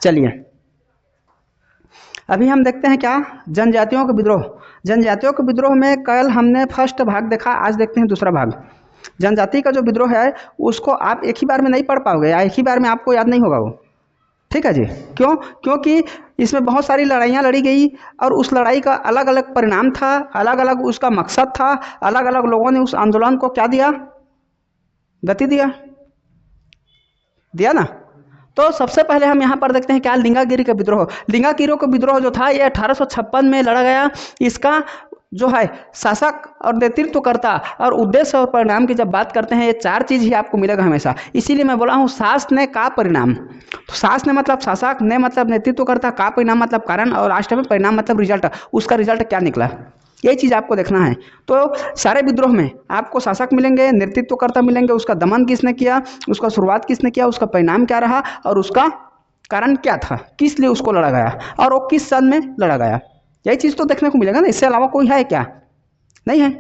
चलिए अभी हम देखते हैं क्या, जनजातियों का विद्रोह। जनजातियों के विद्रोह में कल हमने फर्स्ट भाग देखा, आज देखते हैं दूसरा भाग। जनजाति का जो विद्रोह है उसको आप एक ही बार में नहीं पढ़ पाओगे, या एक ही बार में आपको याद नहीं होगा वो, ठीक है जी। क्यों? क्योंकि इसमें बहुत सारी लड़ाइयाँ लड़ी गई और उस लड़ाई का अलग अलग परिणाम था, अलग अलग उसका मकसद था, अलग अलग लोगों ने उस आंदोलन को क्या दिया, गति दिया ना। तो सबसे पहले हम यहाँ पर देखते हैं क्या, लिंगागिरी का विद्रोह। लिंगागिरी का विद्रोह जो था ये 1856 में लड़ा गया। इसका जो है शासक और नेतृत्वकर्ता और उद्देश्य और परिणाम की जब बात करते हैं, ये चार चीज़ ही आपको मिलेगा हमेशा। इसीलिए मैं बोला हूँ शासन का परिणाम। तो शासन मतलब शासक, ने मतलब नेतृत्वकर्ता, का परिणाम मतलब कारण, और लास्ट में परिणाम मतलब रिजल्ट, उसका रिजल्ट क्या निकला, ये चीज़ आपको देखना है। तो सारे विद्रोह में आपको शासक मिलेंगे, नेतृत्वकर्ता मिलेंगे, उसका दमन किसने किया, उसका शुरुआत किसने किया, उसका परिणाम क्या रहा और उसका कारण क्या था, किस लिए उसको लड़ा गया और वो किस सन में लड़ा गया, यही चीज़ तो देखने को मिलेगा ना। इससे अलावा कोई है क्या? नहीं है।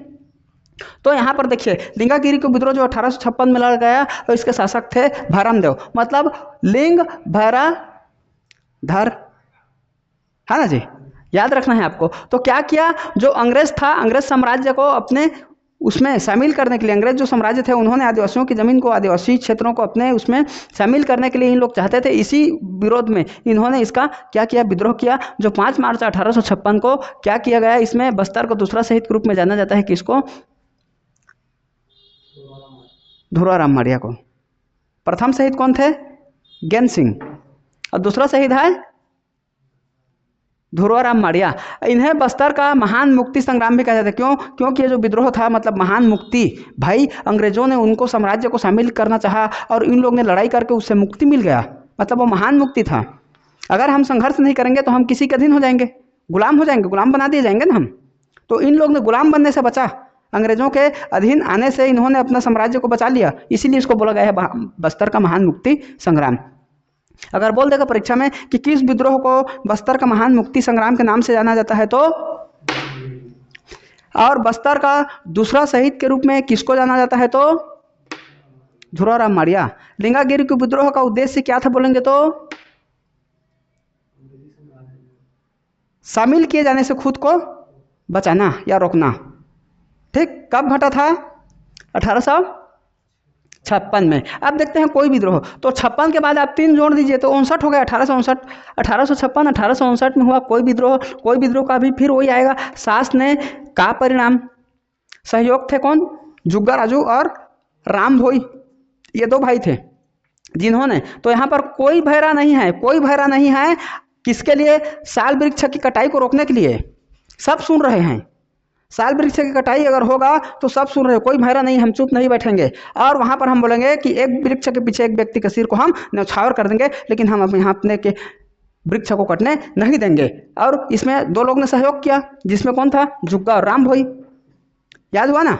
तो यहाँ पर देखिए लिंगागिरी का विद्रोह जो 1856 में लड़ा गया और इसके शासक थे भैरमदेव, मतलब लिंग भैराधर, है ना जी, याद रखना है आपको। तो क्या किया, जो अंग्रेज था, अंग्रेज साम्राज्य को अपने उसमें शामिल करने के लिए, अंग्रेज जो साम्राज्य थे उन्होंने आदिवासियों की ज़मीन को, आदिवासी क्षेत्रों को अपने उसमें शामिल करने के लिए इन लोग चाहते थे। इसी विरोध में इन्होंने इसका क्या किया, विद्रोह किया, जो 5 मार्च 1856 को क्या किया गया। इसमें बस्तर को दूसरा शहीद के रूप में जाना जाता है, किसको, धुराराम माड़िया को। प्रथम शहीद कौन थे, ज्ञान सिंह, और दूसरा शहीद है धुराराम माड़िया। इन्हें बस्तर का महान मुक्ति संग्राम भी कहा जाता है। क्यों? क्योंकि ये जो विद्रोह था मतलब महान मुक्ति, भाई अंग्रेजों ने उनको साम्राज्य को शामिल करना चाहा और इन लोग ने लड़ाई करके उससे मुक्ति मिल गया, मतलब वो महान मुक्ति था। अगर हम संघर्ष नहीं करेंगे तो हम किसी के अधीन हो जाएंगे, गुलाम हो जाएंगे, गुलाम बना दिए जाएंगे ना हम। तो इन लोग ने गुलाम बनने से बचा, अंग्रेजों के अधीन आने से इन्होंने अपना साम्राज्य को बचा लिया, इसीलिए इसको बोला गया है बस्तर का महान मुक्ति संग्राम। अगर बोल देगा परीक्षा में कि किस विद्रोह को बस्तर का महान मुक्ति संग्राम के नाम से जाना जाता है, तो और बस्तर का दूसरा शहीद के रूप में किसको जाना जाता है, तो धुराराम माड़िया। लिंगागिरी के विद्रोह का उद्देश्य क्या था बोलेंगे तो शामिल किए जाने से खुद को बचाना या रोकना। ठीक, कब घटा था, 1856 में। अब देखते हैं कोई विद्रोह, तो 56 के बाद आप 3 जोड़ दीजिए तो 59 हो गया, 1859, 1856, 1859 में हुआ कोई विद्रोह। कोई विद्रोह का भी फिर वही आएगा, शासन ने का परिणाम, सहयोग थे कौन, जुग्गा राजू और राम भोई, ये 2 भाई थे जिन्होंने। तो यहाँ पर कोई भैरा नहीं है, कोई भैरा नहीं है, किसके लिए, साल वृक्ष की कटाई को रोकने के लिए। सब सुन रहे हैं, साल वृक्ष की कटाई अगर होगा तो सब सुन रहे हैं, कोई भैरा नहीं, हम चुप नहीं बैठेंगे। और वहाँ पर हम बोलेंगे कि एक वृक्ष के पीछे एक व्यक्ति के सिर को हम न्यौछावर कर देंगे, लेकिन हम यहाँ अपने के वृक्ष को कटने नहीं देंगे। और इसमें 2 लोग ने सहयोग किया, जिसमें कौन था, जुग्गा और राम भोई, याद हुआ ना।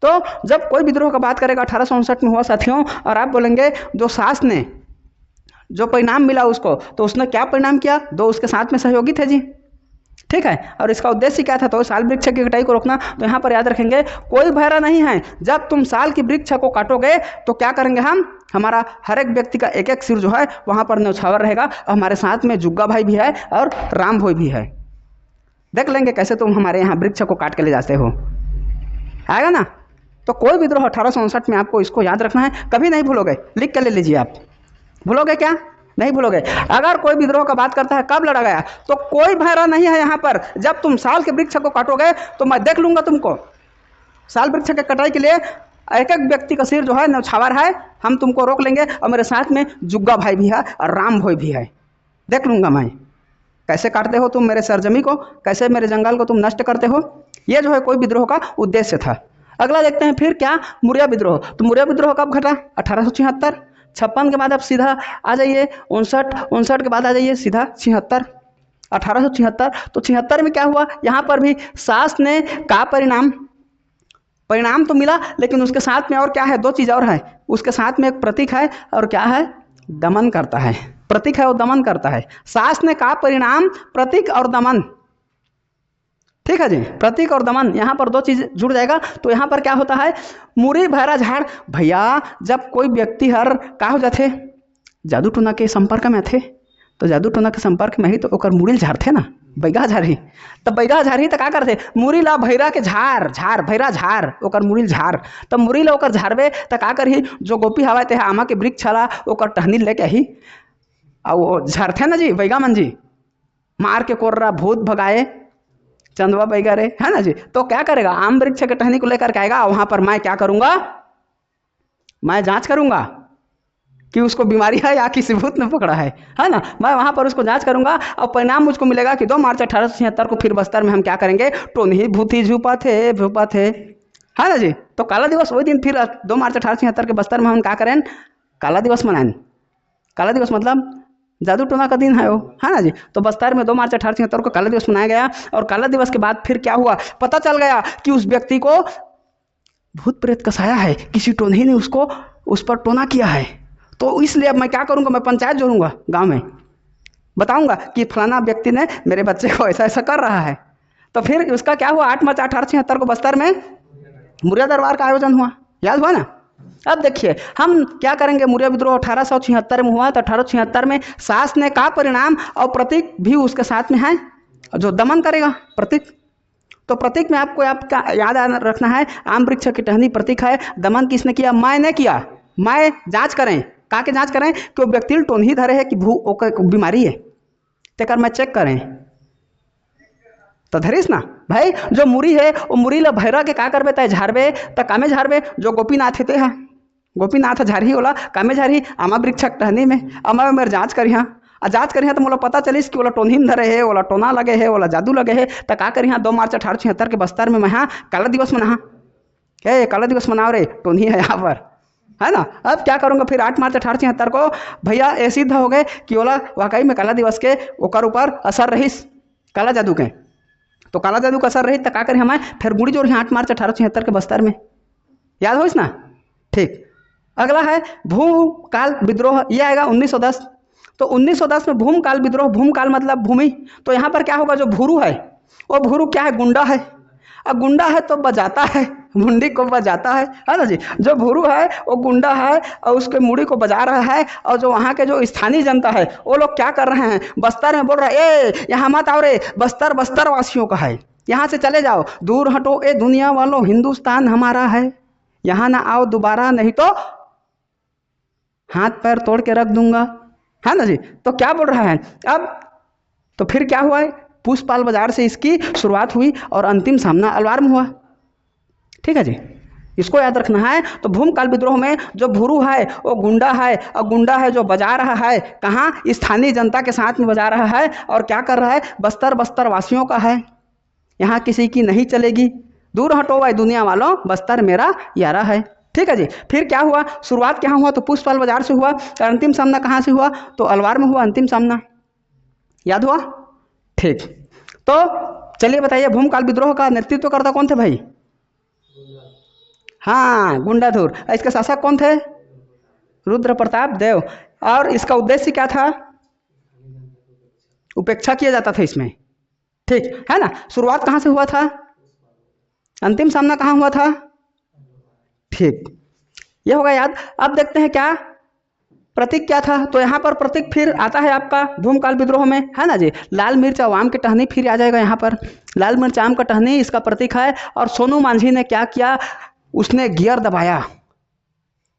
तो जब कोई विद्रोह का बात करेगा 1859 में हुआ साथियों, और आप बोलेंगे जो शासन ने जो परिणाम मिला उसको, तो उसने क्या परिणाम किया, 2 उसके साथ में सहयोगी थे जी, ठीक है। और इसका उद्देश्य क्या था, तो साल वृक्ष की कटाई को रोकना। तो यहाँ पर याद रखेंगे कोई भैरा नहीं है, जब तुम साल की वृक्ष को काटोगे तो क्या करेंगे हम, हमारा हर एक व्यक्ति का एक एक सिर जो है वहाँ पर न्यौछावर रहेगा, और हमारे साथ में जुग्गा भाई भी है और राम भोई भी है। देख लेंगे कैसे तुम हमारे यहाँ वृक्ष को काट के ले जाते हो, आएगा ना। तो कोई विद्रोह 1859 में, आपको इसको याद रखना है, कभी नहीं भूलोगे, लिख के ले लीजिए आप, भूलोगे क्या, नहीं भूलोगे। अगर कोई विद्रोह का बात करता है कब लड़ा गया, तो कोई भैरा नहीं है यहाँ पर, जब तुम साल के वृक्ष को काटोगे तो मैं देख लूंगा तुमको, साल वृक्ष के कटाई के लिए एक एक व्यक्ति का सिर जो है न्यौछावर है, हम तुमको रोक लेंगे, और मेरे साथ में जुग्गा भाई भी है और राम भोई भी है, देख लूंगा मैं कैसे काटते हो तुम मेरे सरजमी को, कैसे मेरे जंगल को तुम नष्ट करते हो। ये जो है कोई विद्रोह का उद्देश्य था। अगला देखते हैं फिर क्या, मुरिया विद्रोह। तो मुरिया विद्रोह कब घटा, 1876। 56 के बाद आप सीधा आ जाइए 59 के बाद आ जाइए सीधा 76, 1876। तो 76 में क्या हुआ, यहाँ पर भी शासन ने का परिणाम तो मिला, लेकिन उसके साथ में और क्या है, 2 चीज़ और है, उसके साथ में एक प्रतीक है और क्या है, दमन करता है, प्रतीक है और दमन करता है। शासन ने का परिणाम, प्रतीक और दमन, ठीक है जी, प्रतीक और दमन, यहाँ पर 2 चीज़ जुड़ जाएगा। तो यहाँ पर क्या होता है, मुरी भैरा झाड़, भैया जब कोई व्यक्ति हर का हो जाते, जादू टोना के संपर्क में थे, तो जादू टोना के संपर्क में ही तो ओकर मुड़ी झाड़ते ना, बैगा झाड़ी। तब बैगा झाड़ी तो का करते, मुड़ी ला भैरा के झाड़ झाड़ भैरा झाड़ ओकर मुड़ी झाड़। तब मुड़ी ला ओकर झाड़बे तो का करही, जो गोपी हवा ते आमा के वृक्ष छला ओकर टहनी लेके ही और वो झाड़ते ना जी बैगा मन जी, मार के कोर्रा भूत भगाए चंदवा बैगा रे, है ना जी। तो क्या करेगा, आम वृक्ष के टहनी को लेकर के आएगा, वहां पर मैं क्या करूंगा, मैं जांच करूंगा कि उसको बीमारी है या किसी भूत ने पकड़ा है ना। मैं वहां पर उसको जांच करूंगा और परिणाम मुझको मिलेगा कि 2 मार्च 1876 को फिर बस्तर में हम क्या करेंगे, टोनी भूती झूपा थे है ना जी। तो काला दिवस वही दिन फिर 2 मार्च 1876 के बस्तर में हम क्या करें, काला दिवस मनाएं। काला दिवस मतलब जादू टोना का दिन है वो, है ना जी। तो बस्तर में 2 मार्च 1876 को काला दिवस मनाया गया। और काला दिवस के बाद फिर क्या हुआ, पता चल गया कि उस व्यक्ति को भूत प्रेत कसाया है, किसी टोनी ने उसको उस पर टोना किया है। तो इसलिए अब मैं क्या करूंगा, मैं पंचायत जोड़ूंगा, गांव में बताऊंगा कि फलाना व्यक्ति ने मेरे बच्चे को ऐसा ऐसा कर रहा है। तो फिर उसका क्या हुआ, 8 मार्च 1876 को बस्तर में मुरिया दरबार का आयोजन हुआ, याद हुआ ना। अब देखिए हम क्या करेंगे, मुरिया विद्रोह 1876 में हुआ। तो 1876 में सास ने का परिणाम और प्रतीक भी उसके साथ में है जो दमन करेगा, प्रतीक। तो प्रतीक में आपको आपका याद रखना है, आम वृक्ष की टहनी प्रतीक है। दमन किसने किया, मैंने किया। मैं जांच करें, का के जांच करें कि वो व्यक्ति टोनही धरे है कि बीमारी है, तेकर मैं चेक करें। तो धरीस ना भाई, जो मुरी है वो मुरी ला भैरा के का करबे, तय झाड़बे तो कामे झाड़बे। जो गोपीनाथ है ते हा, गोपीनाथ झाड़ी वाला कामे झाड़ी आमा वृक्ष टहनी में। अमा मेरे जांच करिहा, जांच करिहा तो मोला पता चलिस कि ओला टोनही में धरे है, ओला टोना लगे है, ओला जादू लगे है। तो का करिहा, 2 मार्च 1876 के बस्तर में मैं काला दिवस मना, काला दिवस मनाओ रे, टोनही है यहाँ पर, है ना। अब क्या करूंगा फिर 8 मार्च 1876 को भैया ये सिद्ध हो गए कि ओला वाकई में काला दिवस के ओकर ऊपर असर रहीस काला जादू के। तो काला जादू का असर रही तो का करें, हमें फिर गुड़ी जोड़ 8 मार्च 1876 के बस्तर में, याद हो ना। ठीक, अगला है भूमकाल विद्रोह, ये आएगा 1910। तो 1910 में भूमकाल विद्रोह, भूमकाल मतलब भूमि। तो यहाँ पर क्या होगा, जो भूरू है वो भूरू क्या है, गुंडा है। अब गुंडा है तो बजाता है, मुंडी को बजाता है ना जी। जो भूरू है वो गुंडा है और उसके मुड़ी को बजा रहा है। और जो वहाँ के जो स्थानीय जनता है वो लोग क्या कर रहे हैं, बस्तर में बोल रहे हैं, ए यहाँ मत आओ रे, बस्तर बस्तर वासियों का है, यहाँ से चले जाओ, दूर हटो ए दुनिया वालों, हिंदुस्तान हमारा है, यहाँ ना आओ दोबारा, नहीं तो हाथ पैर तोड़ के रख दूंगा, है ना जी। तो क्या बोल रहा है अब। तो फिर क्या हुआ है, पुष्पाल बाजार से इसकी शुरुआत हुई और अंतिम सामना अलवार में हुआ। ठीक है जी, इसको याद रखना है। तो भूमकाल विद्रोह में जो भूरू है वो गुंडा है, और गुंडा है जो बजा रहा है कहाँ, स्थानीय जनता के साथ में बजा रहा है। और क्या कर रहा है, बस्तर बस्तर वासियों का है, यहाँ किसी की नहीं चलेगी, दूर हटो भाई दुनिया वालों, बस्तर मेरा यारा है। ठीक है जी। फिर क्या हुआ, शुरुआत क्या हुआ, तो पुष्पाल बाजार से हुआ। और अंतिम सामना कहाँ से हुआ, तो अलवार में हुआ अंतिम सामना, याद हुआ। ठीक, तो चलिए बताइए भूमकाल विद्रोह का नेतृत्व करता कौन थे भाई। हाँ, गुंडाधुर। इसके शासक कौन थे, रुद्र प्रताप देव। और इसका उद्देश्य क्या था, उपेक्षा किया जाता था इसमें, ठीक है ना। शुरुआत कहाँ से हुआ था, अंतिम सामना कहाँ हुआ था, ठीक, ये होगा याद। अब देखते हैं क्या प्रतीक क्या था। तो यहाँ पर प्रतीक फिर आता है आपका भूमकाल विद्रोह में, है ना जी। लाल मिर्च और आम की टहनी फिर आ जाएगा यहाँ पर, लाल मिर्च आम का टहनी इसका प्रतीक है। और सोनू मांझी ने क्या किया, उसने गियर दबाया।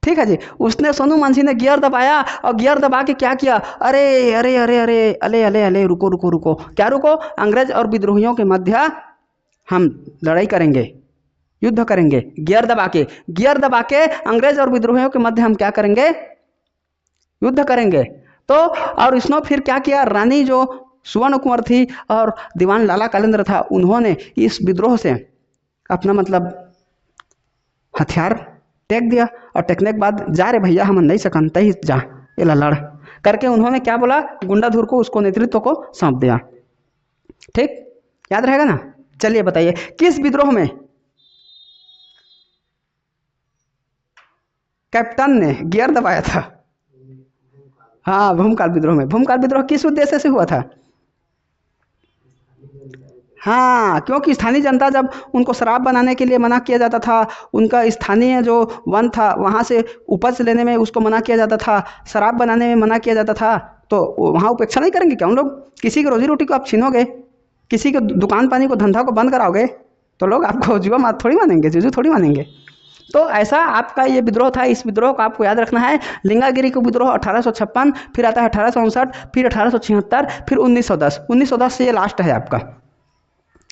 ठीक है जी, उसने सोनू मांझी ने गियर दबाया और गियर दबा के क्या किया, अरे अरे अरे अरे अले अले अले रुको रुको रुको, क्या रुको, अंग्रेज और विद्रोहियों के मध्य हम लड़ाई करेंगे, युद्ध करेंगे, गियर दबा के अंग्रेज और विद्रोहियों के मध्य हम क्या करेंगे, युद्ध करेंगे। तो और इसने फिर क्या किया, रानी जो सुवर्ण कुंवर थी और दीवान लाला कालेंद्र था, उन्होंने इस विद्रोह से अपना मतलब हथियार टेक दिया। और टेकने के बाद जा रे भैया हम नहीं सकन, तही जा एला लड़ करके उन्होंने क्या बोला, गुंडाधुर को उसको नेतृत्व को सौंप दिया। ठीक, याद रहेगा ना। चलिए बताइए किस विद्रोह में कैप्टन ने गियर दबाया था। हाँ, भूमकाल विद्रोह में। भूमकाल विद्रोह किस उद्देश्य से हुआ था, हाँ, क्योंकि स्थानीय जनता जब उनको शराब बनाने के लिए मना किया जाता था, उनका स्थानीय जो वन था वहाँ से उपज लेने में उसको मना किया जाता था, शराब बनाने में मना किया जाता था, तो वहाँ उपेक्षा नहीं करेंगे क्या उन लोग? किसी की रोजी रोटी को आप छीनोगे, किसी के दुकान पानी को धंधा को बंद कराओगे, तो लोग आपको जुआ मात थोड़ी मानेंगे, जुजू थोड़ी मानेंगे। तो ऐसा आपका ये विद्रोह था। इस विद्रोह को आपको याद रखना है। लिंगागिरी को विद्रोह 1856, फिर आता है 1859, फिर 1876, फिर 1910। 1910 से ये लास्ट है आपका।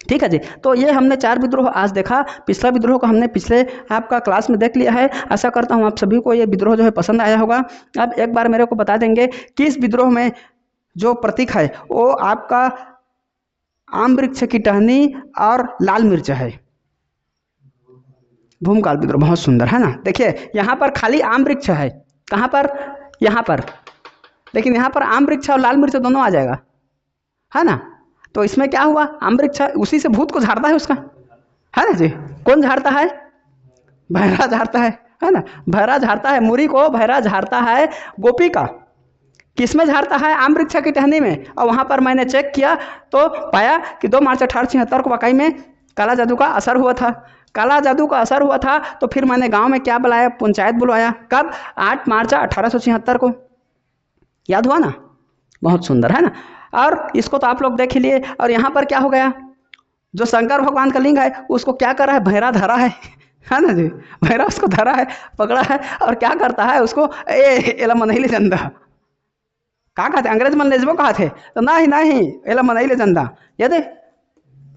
ठीक है जी। तो ये हमने 4 विद्रोह आज देखा। पिछला विद्रोह को हमने पिछले आपका क्लास में देख लिया है। आशा करता हूँ आप सभी को ये विद्रोह जो है पसंद आया होगा। अब एक बार मेरे को बता देंगे कि इस विद्रोह में जो प्रतीक है वो आपका आम वृक्ष की टहनी और लाल मिर्च है। भूमकाल विद्रोह बहुत सुंदर है ना। देखिए यहाँ पर खाली आम वृक्ष है, कहाँ पर? यहाँ पर। लेकिन यहाँ पर आम वृक्ष और लाल मिर्च दोनों आ जाएगा, है ना। तो इसमें क्या हुआ? आम वृक्ष उसी से भूत को झाड़ता है उसका, है ना जी। कौन झाड़ता है? भैरा झाड़ता है ना। भैरा झाड़ता है मुरी को, भैरा झाड़ता है गोपी का। किसमें झाड़ता है? आम वृक्ष की टहनी में। और वहाँ पर मैंने चेक किया तो पाया कि 2 मार्च 1876 को वाकई में काला जादू का असर हुआ था। काला जादू का असर हुआ था तो फिर मैंने गांव में क्या बुलाया? पंचायत बुलवाया। कब? 8 मार्च 1876 को। याद हुआ ना? बहुत सुंदर है ना। और इसको तो आप लोग देख ही लिए। और यहाँ पर क्या हो गया? जो शंकर भगवान का लिंग है उसको क्या कर रहा है? भैरा धरा है ना जी। भैरा उसको धरा है, पकड़ा है और क्या करता है उसको? एला मनैले जंदा, क्या कहते? अंग्रेज मन लेजबो कहा थे तो नहीं एला मनैले जंदा। याद है?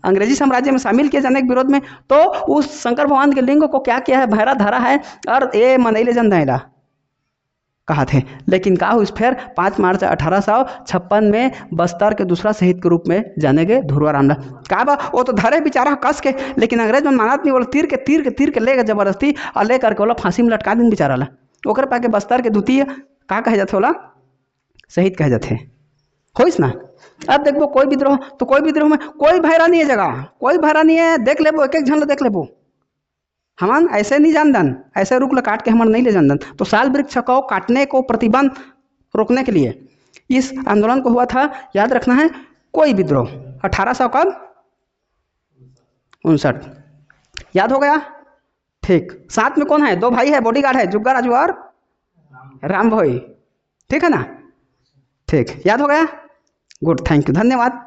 अंग्रेजी साम्राज्य में शामिल किए जाने के विरोध में तो उस शंकर भगवान के लिंग को क्या किया है? भैरा धरा है और ए मनैले जंदा कहा थे। लेकिन का हुई फिर 5 मार्च 1856 में बस्तर के दूसरा शहीद के रूप में जाने गए धुरवा रामला। का बा वो तो धरे बेचारा कस के, लेकिन अंग्रेज में मानत नहीं। बोला तीर के ले गए जबरदस्ती और ले करके बोला फांसी में लटका दिन बेचारा ला। ओकर पाके बस्तर के द्वितीय का कहे जाते? बोला शहीद कहे जाते होइस ना। अब देखो कोई विद्रोह तो कोई विद्रोह में कोई भैरा नहीं है, जगह कोई भैरा नहीं है। देख लेबो एक झन देख लेबो। हमन ऐसे नहीं जान दन, ऐसे रुक काट के हमन नहीं ले जान दन। तो साल वृक्ष को काटने को प्रतिबंध रोकने के लिए इस आंदोलन को हुआ था। याद रखना है कोई विद्रोह 1800 कब? 59। याद हो गया? ठीक। साथ में कौन है? 2 भाई है, बॉडीगार्ड है, जुग्गा राजू और राम भाई। ठीक है ना? ठीक, याद हो गया? गुड, थैंक यू, धन्यवाद।